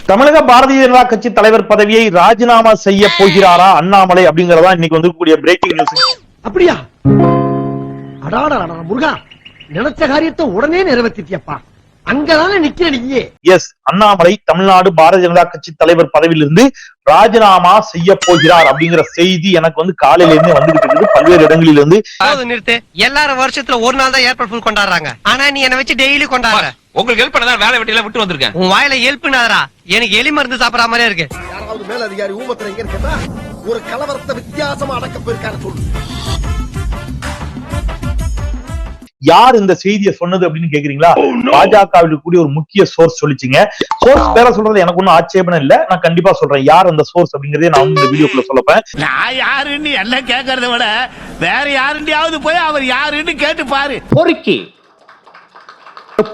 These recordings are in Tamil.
தமிழக பாரதிய ஜனதா கட்சி தலைவர் பதவியை ராஜினாமா செய்ய போகிறாரா அண்ணாமலை அப்படிங்கறதா இன்னைக்கு வந்து பிரேக்கிங் நியூஸ். அப்படியா? முருகா, நினைச்ச காரியத்தை உடனே நிறைவேற்றிட்டியப்பா. அங்கதானே நிக்கிற நீயே. எஸ், அண்ணாமலை தமிழ்நாடு பாரதிய ஜனதா கட்சி தலைவர் பதவியிலிருந்து ராஜினாமா செய்ய போகிறார் அப்படிங்கிற செய்தி எனக்கு வந்து காலையில இருந்து வந்துட்டு இருக்குது பல்வேறு இடங்களில் இருந்து. நிறுத்து. எல்லாரும் வருஷத்துல ஒரு நாள் தான் ஏர்போர்ட் ஃபுல் கொண்டாடுறாங்க. ஆனா நீ என்ன வச்சு டெய்லி கொண்டாடுற. உங்களுக்கு ஹெல்ப் பண்ணதா வேலை வெட்டில விட்டு வந்திருக்கேன். உன் வாயில ஹெல்ப்னாதரா எனக்கு எலி மருந்து சாப்பிடற மாதிரியே இருக்கு. யாராவது மேல அதிகாரி ஊமத்துல எங்க இருக்கா? ஒரு கலவரத்தை வித்தியாசமா அடக்க போயிருக்காரு சொல்லு. யார் இந்த செய்தியை சொன்னது அப்படின்னு கேக்குறீங்களா? பாஜகவில் கூடிய ஒரு முக்கிய சோர்ஸ் சொல்லிச்சுங்க. சோர்ஸ் பேர சொல்றது எனக்கு ஒன்னும் ஆட்சேபனம் இல்ல. நான் கண்டிப்பா சொல்றேன் யார் அந்த சோர்ஸ் அப்படிங்கறதே நான் இந்த வீடியோக்குள்ள சொல்லப்பேன். நான் யாருன்னு எல்லாம் கேட்கறத விட வேற யாருண்டியாவது போய் அவர் யாருன்னு கேட்டு பாரு. பொறுக்கி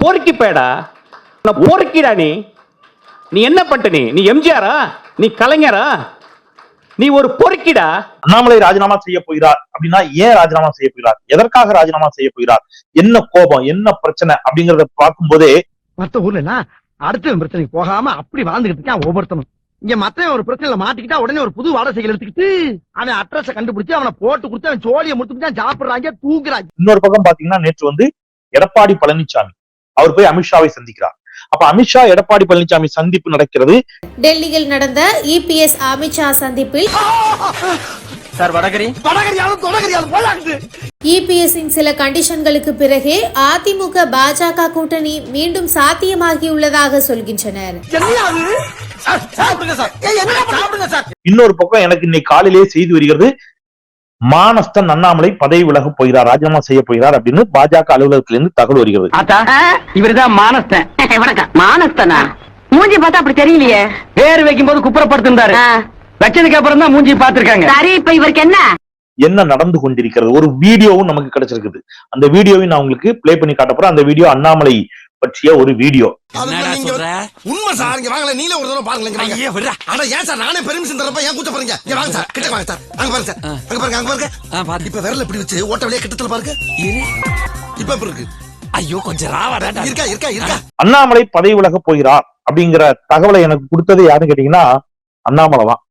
பொறுக்கி பேடா, பொறுக்கிடா. நீ என்ன பண்ணிட்ட? நீ எம்ஜிஆரா? நீ கலைஞரா? நீ ஒரு பொறுக்கிடா. அண்ணாமலை ராஜினாமா செய்ய போகிறார் அப்படின்னா ஏன் ராஜினாமா செய்ய போகிறார், எதற்காக ராஜினாமா செய்ய போகிறார், என்ன கோபம், என்ன பிரச்சனை அப்படிங்கறத பார்க்கும் போதே மத்த ஊர்ல அடுத்த பிரச்சனைக்கு போகாம அப்படி வாழ்ந்துகிட்டு இருக்கான் ஒவ்வொருத்தனும். இங்க மத்த ஒரு பிரச்சனைல மாட்டிக்கிட்டா உடனே ஒரு புது வாடகை எடுத்துக்கிட்டு அவன் அட்ரஸ் கண்டுபிடிச்சு அவனை போட்டு கொடுத்து அவன் சோழியை முடிச்சுட்டு சாப்பிடுறாங்க, தூக்குறாங்க. இன்னொரு பக்கம் பாத்தீங்கன்னா நேற்று வந்து எடப்பாடி பழனிசாமி அவர் போய் அமித்ஷாவை சந்திக்கிறார். அப்ப அமித்ஷா எடப்பாடி பழனிசாமி சந்திப்பு நடக்கிறது. டெல்லியில் நடந்த இபிஎஸ் அமித்ஷா சந்திப்பில் இபிஎஸ்ஸின் சில கண்டிஷன்களுக்கு பிறகே அதிமுக பாஜக கூட்டணி மீண்டும் சாத்தியமாகியுள்ளதாக சொல்கின்றனர். இன்னொரு பக்கம் எனக்கு இன்னைக்கு காலையிலேயே செய்தி வருகிறது, மானஸ்தன் அண்ணாமலை பதவி விலக போகிறார், ராஜினாமா செய்ய போகிறார் அப்படின்னு பாஜக அலுவலகத்திலிருந்து தகவல் வருகிறது. இவருதான் மானஸ்தன். மானஸ்தனா? மூஞ்சி பார்த்தா அப்படி தெரியலையே. பேர் வைக்கும் போது குப்புறப்படுத்திருந்தாரு. வச்சதுக்கு அப்புறம் தான் மூஞ்சி பாத்துருக்காங்க. சரி, இப்ப இவருக்கு என்ன நடந்து கொண்டிருக்கிறது ஒரு வீடியோவும் நமக்கு கிடைச்சிருக்குது. அந்த வீடியோவை நான் உங்களுக்கு பிளே பண்ணி காட்ட போறேன். அந்த வீடியோ அண்ணாமலை பற்றிய ஒரு வீடியோ. உண்மை சார், இங்க வாங்கல, நீங்களே ஒரு தடவை பாருங்க. அட ஏன் சார், நானே பெர்மிஷன் தரப்ப ஏன் கூச்ச பாருங்க. இங்க வாங்க சார், கிட்ட வாங்க சார். அங்க பாருங்க சார், அங்க பாருங்க, அங்க பாருங்க. இப்ப விரல் இப்படி வச்சு ஓட்ட வழியா கிட்டத்துல பாருங்க. இப்ப எப்படி இருக்கு? ஐயோ, கொஞ்சம் ராவாடா இருக்கா இருக்கா இருக்கா. அண்ணாமலை பதவி விலக போகிறார் அப்படிங்கிற தகவலை எனக்கு கொடுத்தது யாருன்னு கேட்டீங்கன்னா அண்ணாமலை தான்.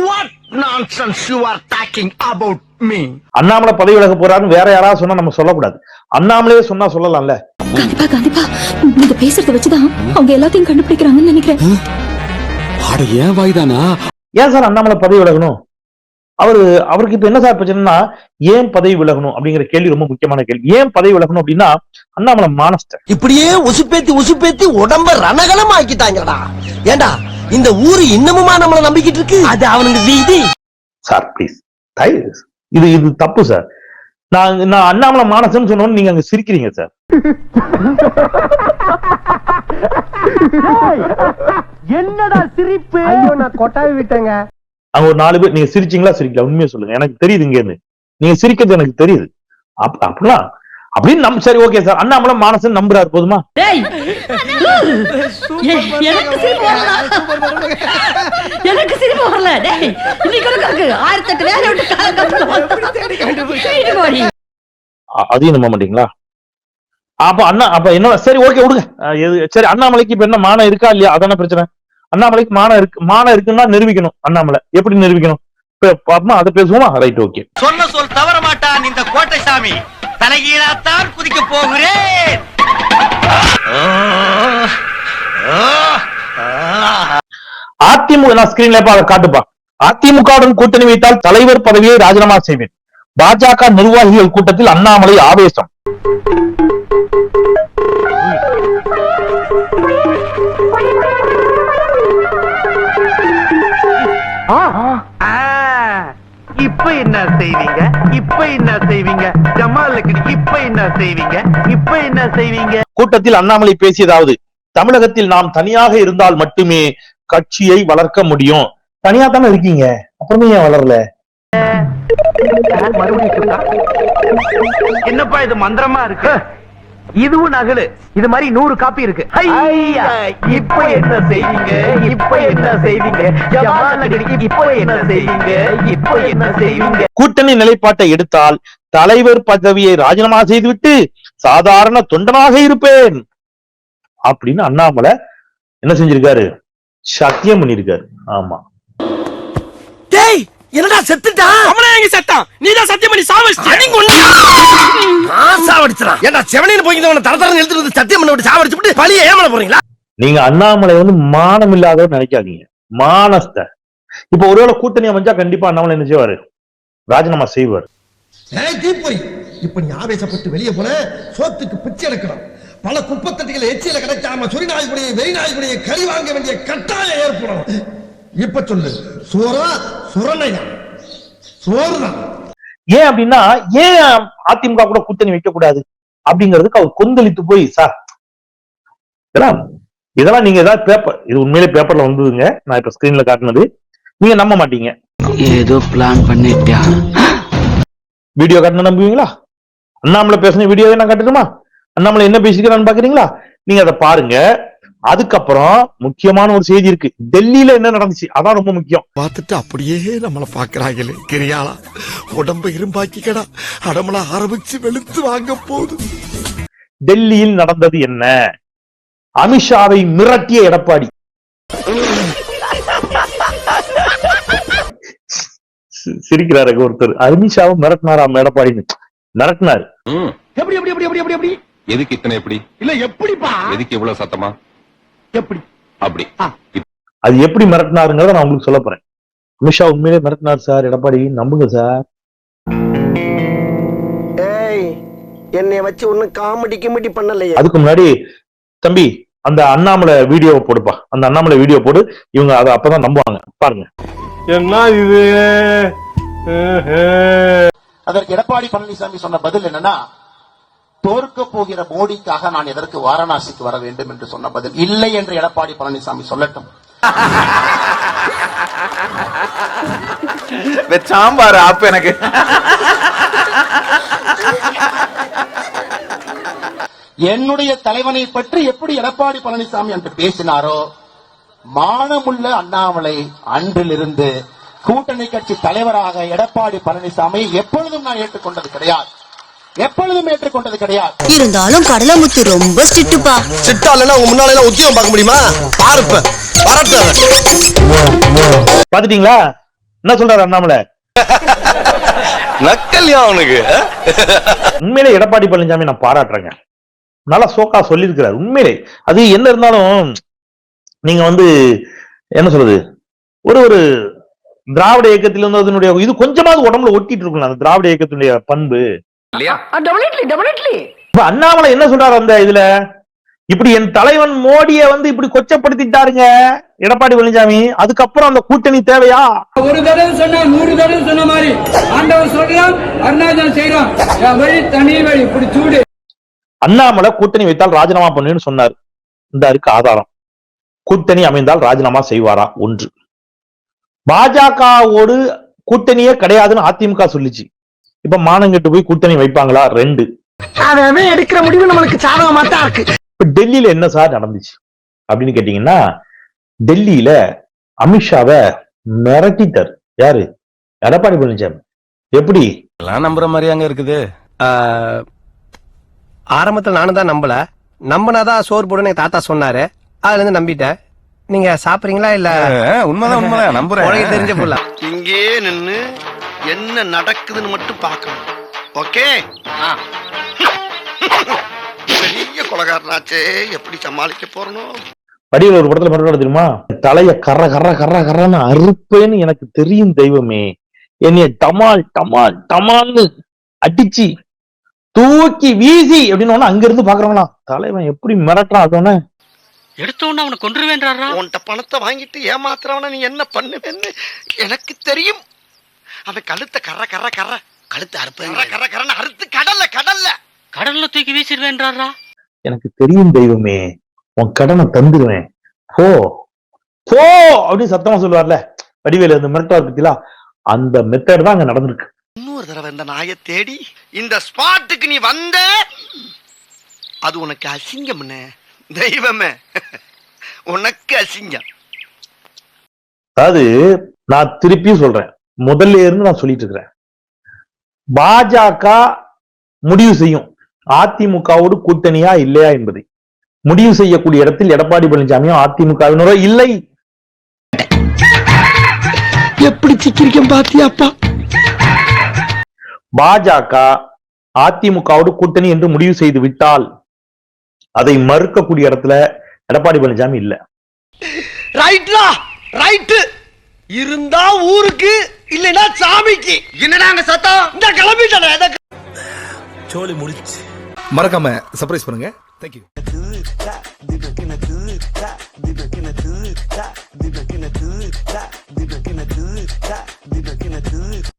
What nonsense you are talking about me? Annamalai பதவி விலக போறாருன்னு வேற யாராவது சொன்னா நம்ம சொல்லக்கூடாது. அண்ணாமலையே சொன்னா சொல்லலாம்ல. கண்டிப்பா கண்டிப்பா நீங்க பேசுறத வச்சுதான் அவங்க எல்லாத்தையும் கண்டுபிடிக்கிறாங்கன்னு நினைக்கிறேன். அட ஏன் வாய்தானா? ஏன் சார் அண்ணாமலை பதவி விலகணும்? அவருக்கு இப்ப என்ன சார் பிரச்சனைனா ஏன் பதவி விலகணும் அப்படிங்கிற கேள்வி ரொம்ப முக்கியமான கேள்வி. ஏன் பதவி விலகணும் அப்படின்னா அண்ணாமலை மானஸ்டர். இப்படியே உசுப்பேத்தி உடம்ப ரணகலம் ஆக்கிட்டாங்கடா. ஏண்டா இந்த ஊரு இன்னமுமா நம்மள நம்பிக்கிட்டு இருக்கு? அது அவனுக்கு வீதி. சார் ப்ளீஸ், இது தப்பு சார். நான் அண்ணாமலை மானசன் சொன்னோன்னு நீங்க அங்க சிரிக்கிறீங்க சார். என்னடா சிரிப்பு? ஐயோ, நான் கொட்டாவி விட்டேங்க. அங்க ஒரு 4 பேர் நீங்க சிரிச்சீங்களா சிரிக்கல உண்மையா சொல்லுங்க. எனக்கு தெரியுது இங்க இருந்து நீங்க சிரிக்கிறது எனக்கு தெரியுது. அப்படிலாம் அப்படின்னு நம்ம சரி ஓகே சார் அண்ணாமலை மானசன் நம்புறாரு போதுமா? எனக்கு சிரிப்பு வரல. அதையும் நம்ப மாட்டீங்களா? அப்ப என்ன சரி ஓகே விடுங்க. சரி அண்ணாமலைக்கு இப்ப என்ன மானம் இருக்கா இல்லையா அதான பிரச்சனை. அண்ணாமலைக்கு மானம் இருக்குன்னா நிரூபிக்கணும். அண்ணாமலை எப்படி நிரூபிக்கணும் அதை பேசுவோமா? Right, okay. சொன்ன சொல் தவற மாட்டான் இந்த கோட்டை சாமி. தலைகீழாத்தான் குதிக்க போகிறேன். அதிமுக நான் ஸ்கிரீன்ல அதை காட்டுப்பா. அதிமுகவுடன் கூட்டணி வைத்தால் தலைவர் பதவியை ராஜினாமா செய்வேன். பாஜக நிர்வாகிகள் கூட்டத்தில் அண்ணாமலை ஆவேசம். இப்ப என்ன செய்வீங்க? இப்ப என்ன செய்வீங்க? ஜமாலுக்கு இப்ப என்ன செய்வீங்க? இப்ப என்ன செய்வீங்க? கூட்டத்தில் அண்ணாமலை பேசியதாவது தமிழகத்தில் நாம் தனியாக இருந்தால் மட்டுமே கட்சியை வளர்க்க முடியும். தனியா தானே இருக்கீங்க, அப்புறமே ஏன் வளரல? என்னப்பா இது மந்திரமா இருக்கு? இதுவும் நகலு. இது மாதிரி 100 காப்பி இருக்கு. இப்ப என்ன செய்வீங்க? இப்ப என்ன செய்வீங்க? இப்ப என்ன செய்வீங்க? இப்ப என்ன செய்வீங்க? கூட்டணி நிலைப்பாட்டை எடுத்தால் தலைவர் பதவியை ராஜினாமா செய்துவிட்டு சாதாரண தொண்டனாக இருப்பேன் அப்படின்னு அண்ணாமலை என்ன செஞ்சிருக்காரு? சத்தியம் பண்ணிருக்காரு. ஆமா. டேய் என்னடா செத்துட்டா? அவனே எங்க செத்தான்? நீதான் சத்தியம் பண்ணி சாவடிச்சிட்ட. நீங்க ஒண்ணு சாவடிச்சறா. ஏன்டா செவனேன்னு போய்க்கிட்டவன தரதரன்னு எழுத்துட்டு வந்து சத்தியம் பண்ணி விட்டு சாவடிச்சு விட்டு பழிய ஏமாள போறீங்களா? நீங்க அண்ணாமலை வந்து மானம் இல்லாதவர் நினைக்காதீங்க, மானஸ்த. இப்ப ஒருவேளை கூட்டணி அமைஞ்சா கண்டிப்பா அண்ணாமலை என்ன செய்வாரு? ராஜினாமா செய்வார். ஏய் தீப்பொறி, இப்ப நீ ஆவேசப்பட்டு வெளியே போன சோத்துக்கு பிச்சை எடுக்கணும். பல குப்பத்தட்டிகள் எச்சியில கிடைக்காம சொறி நாய்க்குடைய வெறி நாய்க்குடைய கறி வாங்க வேண்டிய கட்டாயம் ஏற்படும். இப்ப சொல்லு, சோறா சுரணையா? சோறுதான். ஏன் அப்படின்னா, ஏன் அதிமுக கூட கூட்டணி வைக்க கூடாது அப்படிங்கிறதுக்கு அவர் கொந்தளித்து போய், சார் இதெல்லாம் நீங்க ஏதாவது பேப்பர், இது உண்மையிலே பேப்பர்ல வந்ததுங்க, நான் இப்ப ஸ்கிரீன்ல காட்டினது, நீங்க நம்ப மாட்டீங்க. ஏதோ பிளான் பண்ணிட்டியா? வீடியோ காட்டின நம்புவீங்களா? அண்ணாமலை பேசின வீடியோவை நான் காட்டணுமா? அண்ணாமலை என்ன பேசிக்கிறான்னு பாக்குறீங்களா? நீங்க அதை பாருங்க. அதுக்கப்புறம் முக்கியமான ஒரு செய்தி இருக்கு. டெல்லியில என்ன நடந்துச்சு, அதான் ரொம்ப முக்கியம். பார்த்துட்டு அப்படியே நம்மள பாக்குறாங்களே கிரியாளா, உடம்பு இரும்பாக்கிக்கடா, அடமள ஆரம்பிச்சு வெளுத்து வாங்க போகுது. டெல்லியில் நடந்தது என்ன? அமித்ஷாவை மிரட்டிய எடப்பாடி. சிரிக்கிறாரு ஒருத்தர். அமித்ஷாவை மிரட்டினாராம் எடப்பாடின்னு. மிரட்டினாரு. எப்படி எப்படி எப்படி எப்படி எப்படி எதுக்கு இத்தனை எப்படி? இல்ல எப்படிப்பா? எதுக்கு இவ்வளவு சத்தமா? எப்படி அப்படி அது எப்படி மிரட்டினாருங்கிறத நான் உங்களுக்கு சொல்ல போறேன். அமித்ஷா உண்மையிலே மிரட்டினார் சார் எடப்பாடி, நம்புங்க சார். ஏய், என்னை வச்சு ஒண்ணும் காமெடி கிமெடி பண்ணலையே. அதுக்கு முன்னாடி தம்பி அந்த அண்ணாமலை வீடியோவை போடுப்பா. அந்த அண்ணாமலை வீடியோ போடு. இவங்க அதை அப்பதான் நம்புவாங்க. பாருங்க. என்ன இது? அதற்கு எடப்பாடி பழனிசாமி சொன்ன பதில் என்னன்னா, தோற்க போகிற மோடிக்காக நான் எதற்கு வாரணாசிக்கு வர வேண்டும் என்று சொன்ன பதில். இல்லை என்று எடப்பாடி பழனிசாமி சொல்லட்டும். சாம்பார் அப்ப எனக்கு என்னுடைய தலைவனை பற்றி எப்படி எடப்பாடி பழனிசாமி அன்று பேசினாரோ, மானமுள்ள அண்ணாமலை அன்றிலிருந்து கூட்டணி கட்சி தலைவராக எடப்பாடி பழனிசாமி எப்பொழுதும் நான் ஏற்றுக்கொண்டது கிடையாது, எப்பொழுதும் ஏற்றுக்கொண்டது கிடையாது. இருந்தாலும் கடலமுத்து ரொம்ப ஸ்ட்ரிக்ட்பா. சிட்டா இல்லைன்னா உங்க முன்னால எல்லாம் உத்தியோகம் பார்க்க முடியுமா? பாருப்ப பாத்துட்டீங்களா என்ன சொல்றாரு அண்ணாமலை? நக்கல்யா அவனுக்கு. உண்மையிலே எடப்பாடி பழனிசாமி நான் பாராட்டுறேங்க. நல்லா சோக்கா சொல்லியிருக்கிறார். உண்மையிலே அது என்ன இருந்தாலும் நீங்க வந்து என்ன சொல்றது, ஒரு திராவிட இயக்கத்தில் வந்து அதனுடைய இது கொஞ்சமாவது உடம்புல ஒட்டிட்டு இருக்குல்ல, அந்த திராவிட இயக்கத்தினுடைய பண்பு. இப்ப அண்ணாமலை என்ன சொல்றாரு அந்த இதுல, இப்படி என் தலைவன் மோடியை வந்து இப்படி கொச்சப்படுத்திட்டாருங்க எடப்பாடி பழனிசாமி, அதுக்கப்புறம் அந்த கூட்டணி தேவையா? ஒரு தடவை சொன்னா 100 தடவை சொன்ன மாதிரி ஆண்டவர் சொல்றான், அருணாச்சலம் செய்யறான், வழி தனி வழி. இப்படி சூடு. அண்ணாமலை கூட்டணி வைத்தால் ராஜினாமா பண்ணுன்னு சொன்னார். இந்த இருக்கு ஆதாரம். கூட்டணி அமைந்தால் ராஜினாமா செய்வாரா? 1. பாஜகவோடு கூட்டணியே கிடையாதுன்னு அதிமுக சொல்லிச்சு. இப்ப மானங்கெட்டு போய் கூட்டணி வைப்பாங்களா? 2. அவன் எடுக்கிற முடிவு நம்மளுக்கு சாதகமா தான் இருக்கு. இப்ப டெல்லியில என்ன சார் நடந்துச்சு அப்படின்னு கேட்டீங்கன்னா, டெல்லியில அமித்ஷாவை மிரட்டிட்டார். யாரு? எடப்பாடி பழனிசாமி. எப்படி எல்லாம் நம்புற மாதிரி அங்க இருக்குது. ஆரம்பத்துல நானும் தான் நம்பல, நம்பினாதான் சோறு போடுன்னு தாத்தா சொன்னாரு, அதுல இருந்து நம்பிட்டேன். நீங்க சாப்பிடுறீங்களா? இல்ல உண்மைதான் நம்புறேன். தெரிஞ்ச போல இங்கே நின்னு என்ன நடக்குதுன்னு மட்டும் பார்க்கணும். ஓகே, பெரிய கொலகாரனாச்சே, எப்படி சமாளிக்க போறணும்? படியில் ஒரு படத்துல மிரட்ட தெரியுமா, தலைய கர்ற கர்ற கர்ற கர்றன்னு அறுப்பேன்னு எனக்கு தெரியும் தெய்வமே, என்னைய டமால் டமால் டமால்னு அடிச்சு தூக்கி வீசி அப்படின்னு அங்க இருந்து பாக்குறவங்களா தலைவன் எப்படி மிரட்டுறான். அதோன்னு எடுத்தோன்னு அவனை கொன்றுவேன்றாரா? உன்கிட்ட பணத்தை வாங்கிட்டு ஏமாத்துறவன நீ என்ன பண்ணுவேன்னு எனக்கு தெரியும். அவன் கழுத்தை கர்ற கர்ற கர்ற கழுத்தை அறுப்பேன் கர்ற கர்றன்னு அறுத்து கடல்ல கடல்ல கடல்ல தூக்கி வீசிடுவேன்றாரா? எனக்கு தெரியும் தெய்வமே, உன் கடனை தந்துடுவேன், போ போ அப்படின்னு சத்தமா சொல்லுவார்ல வடிவேலு, அந்த மிரட்டார் பத்திலா, அந்த மெத்தட் தான் அங்க நடந்திருக்கு. இன்னொரு தடவை இந்த நாயை தேடி இந்த ஸ்பாட்டுக்கு நீ வந்த, அது உனக்கு அசிங்கம். தெய்வமே, உனக்கு அசிங்கம். அதாவது நான் திருப்பியும் சொல்றேன், முதல்ல இருந்து நான் சொல்லிட்டு இருக்கிறேன், பாஜக முடிவு செய்யும் அதிமுகவோடு கூட்டணியா இல்லையா என்பதை. முடிவு செய்யக்கூடிய இடத்தில் எடப்பாடி பழனிசாமியும் அதிமுகவினரோ இல்லை. எப்படி சிக்கிரிக்கம் பாத்தியாப்பா? பாஜக அதிமுகவோடு கூட்டணி என்று முடிவு செய்து விட்டால் அதை மறுக்கக்கூடிய இடத்துல எடப்பாடி பழனிசாமி இல்ல. ரைட்லா ரைட். இருந்தா ஊருக்கு இல்லனா சாமிக்கு. என்னடா அங்க சத்தம்? இந்த கிளம்பிட்டடா. சோலி முடிச்சு. மறக்காம சர்ப்ரைஸ் பண்ணுங்க. Thank you.